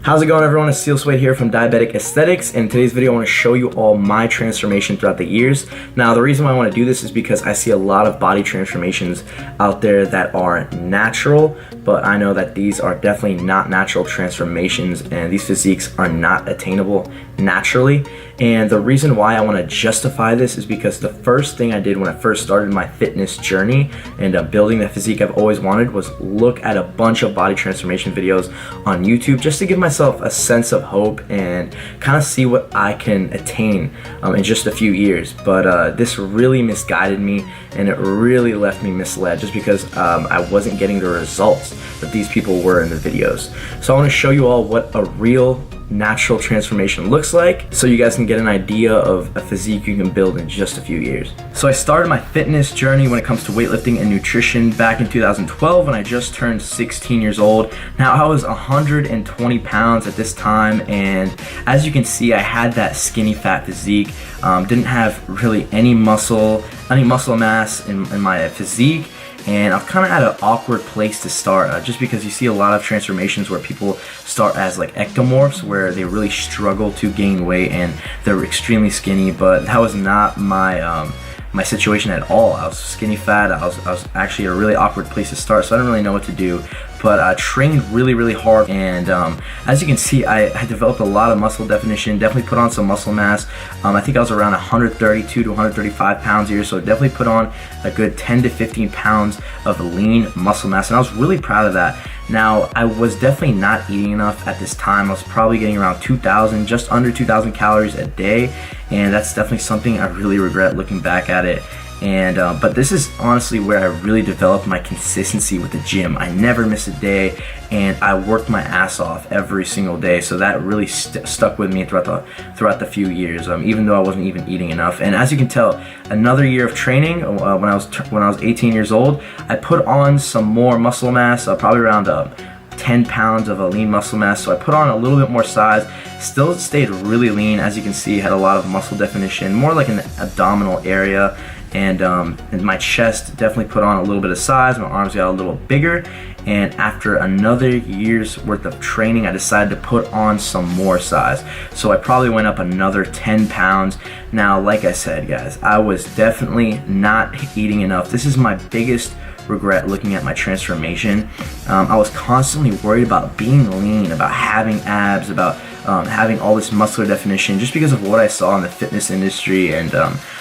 How's it going, everyone? It's Steel Sway here from Diabetic Aesthetics, and in today's video I want to show you all my transformation throughout the years. Now, the reason why I want to do this is because I see a lot of body transformations out there that are natural, but I know that these are definitely not natural transformations, and these physiques are not attainable naturally. And the reason why I want to justify this is because the first thing I did when I first started my fitness journey and building the physique I've always wanted was look at a bunch of body transformation videos on YouTube just to give myself a sense of hope and kind of see what I can attain in just a few years. But this really misguided me, and it really left me misled just because I wasn't getting the results that these people were in the videos. So I want to show you all what a real natural transformation looks like, so you guys can get an idea of a physique you can build in just a few years. So I started my fitness journey when it comes to weightlifting and nutrition back in 2012 when I just turned 16 years old. Now, I was 120 pounds at this time, and as you can see, I had that skinny fat physique. Didn't have really any muscle mass in my physique. And I'm kind of at an awkward place to start, just because you see a lot of transformations where people start as like ectomorphs, where they really struggle to gain weight and they're extremely skinny. But that was not my my situation at all. I was skinny fat. I was actually at a really awkward place to start, so I didn't really know what to do. But I trained really hard, and as you can see, I developed a lot of muscle definition, definitely put on some muscle mass. I think I was around 132 to 135 pounds a year, so definitely put on a good 10 to 15 pounds of lean muscle mass, and I was really proud of that. Now, I was definitely not eating enough at this time. I was probably getting around 2,000, just under 2,000 calories a day, and that's definitely something I really regret looking back at it. And but this is honestly where I really developed my consistency with the gym. I never missed a day, and I worked my ass off every single day. So that really stuck with me throughout the few years, even though I wasn't even eating enough. And as you can tell, another year of training. When I was 18 years old, I put on some more muscle mass, probably around 10 pounds of a lean muscle mass. So I put on a little bit more size, still stayed really lean. As you can see, had a lot of muscle definition, more like an abdominal area. And my chest definitely put on a little bit of size. My arms got a little bigger. And after another year's worth of training, I decided to put on some more size. So I probably went up another 10 pounds. Now, like I said, guys, I was definitely not eating enough. This is my biggest regret looking at my transformation. I was constantly worried about being lean, about having abs, about having all this muscular definition, just because of what I saw in the fitness industry and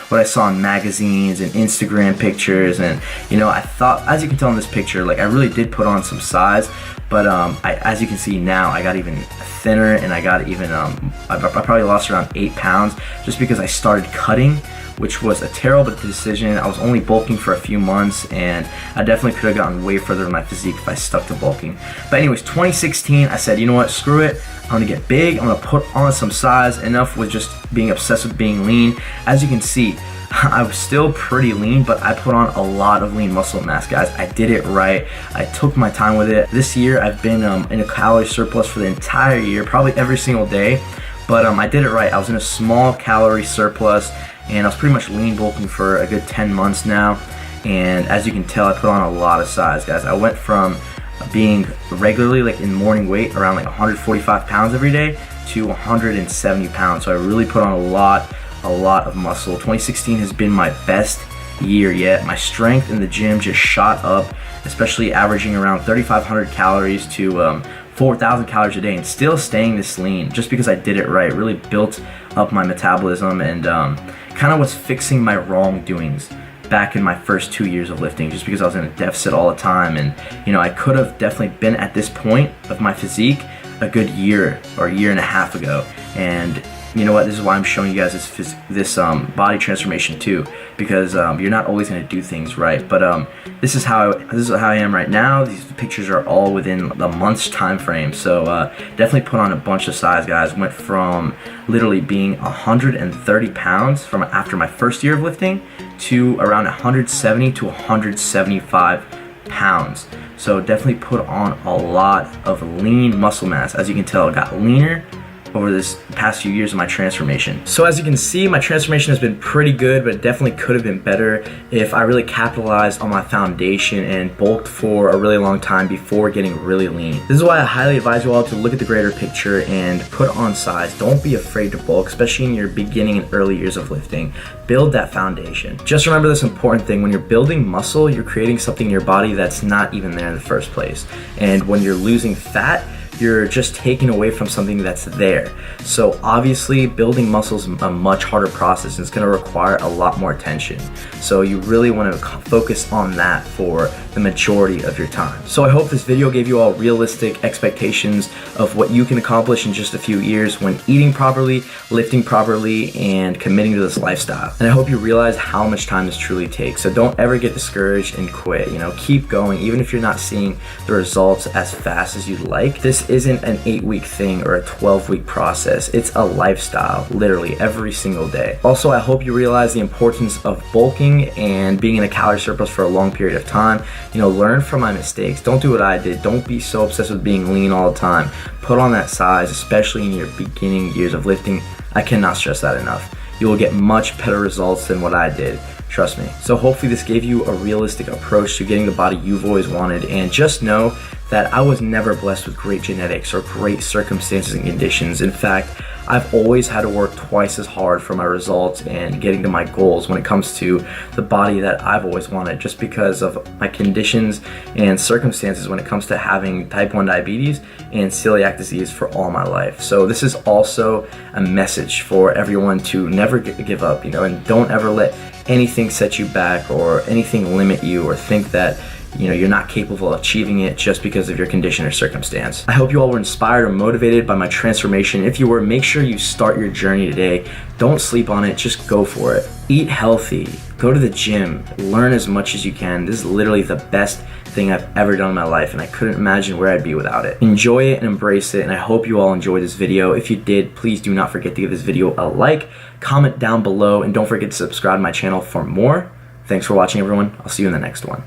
what I saw in magazines and Instagram pictures. And you know, I thought, as you can tell in this picture, like I really did put on some size, but as you can see now, I got even thinner, and I got even I probably lost around 8 pounds just because I started cutting, which was a terrible decision. I was only bulking for a few months, and I definitely could have gotten way further in my physique if I stuck to bulking. But anyways, 2016, I said, you know what, screw it. I'm gonna get big, I'm gonna put on some size. Enough with just being obsessed with being lean. As you can see, I was still pretty lean, but I put on a lot of lean muscle mass, guys. I did it right. I took my time with it. This year, I've been in a calorie surplus for the entire year, probably every single day. But I did it right. I was in a small calorie surplus, and I was pretty much lean bulking for a good 10 months now. And as you can tell, I put on a lot of size, guys. I went from being regularly, like in morning weight, around like 145 pounds every day to 170 pounds. So I really put on a lot of muscle. 2016 has been my best year yet. My strength in the gym just shot up, especially averaging around 3,500 calories to 4,000 calories a day, and still staying this lean just because I did it right. Really built up my metabolism, and kind of was fixing my wrongdoings back in my first 2 years of lifting, just because I was in a deficit all the time. And you know, I could have definitely been at this point of my physique a good year or a year and a half ago. And you know what, this is why I'm showing you guys this body transformation too, because you're not always going to do things right. But this is how I am right now. These pictures are all within a month's time frame. So definitely put on a bunch of size, guys. Went from literally being 130 pounds from after my first year of lifting to around 170 to 175 pounds. So definitely put on a lot of lean muscle mass. As you can tell, I got leaner, over this past few years of my transformation. So as you can see, my transformation has been pretty good, but it definitely could have been better if I really capitalized on my foundation and bulked for a really long time before getting really lean. This is why I highly advise you all to look at the greater picture and put on size. Don't be afraid to bulk, especially in your beginning and early years of lifting. Build that foundation. Just remember this important thing: when you're building muscle, you're creating something in your body that's not even there in the first place. And when you're losing fat, you're just taking away from something that's there. So obviously building muscle is a much harder process, and it's going to require a lot more attention. So you really want to focus on that for the majority of your time. So I hope this video gave you all realistic expectations of what you can accomplish in just a few years when eating properly, lifting properly, and committing to this lifestyle. And I hope you realize how much time this truly takes. So don't ever get discouraged and quit. Keep going, even if you're not seeing the results as fast as you'd like. This isn't an 8-week thing or a 12-week process. It's a lifestyle, literally every single day. Also, I hope you realize the importance of bulking and being in a calorie surplus for a long period of time. Learn from my mistakes. Don't do what I did. Don't be so obsessed with being lean all the time. Put on that size, especially in your beginning years of lifting. I cannot stress that enough. You will get much better results than what I did. Trust me. So hopefully this gave you a realistic approach to getting the body you've always wanted. And just know that I was never blessed with great genetics or great circumstances and conditions. In fact, I've always had to work twice as hard for my results and getting to my goals when it comes to the body that I've always wanted, just because of my conditions and circumstances when it comes to having type 1 diabetes and celiac disease for all my life. So this is also a message for everyone to never give up, and don't ever let anything set you back or anything limit you or think that you're not capable of achieving it just because of your condition or circumstance. I hope you all were inspired or motivated by my transformation. If you were, make sure you start your journey today. Don't sleep on it, just go for it. Eat healthy, go to the gym, learn as much as you can. This is literally the best thing I've ever done in my life, and I couldn't imagine where I'd be without it. Enjoy it and embrace it, and I hope you all enjoyed this video. If you did, please do not forget to give this video a like, comment down below, and don't forget to subscribe to my channel for more. Thanks for watching, everyone. I'll see you in the next one.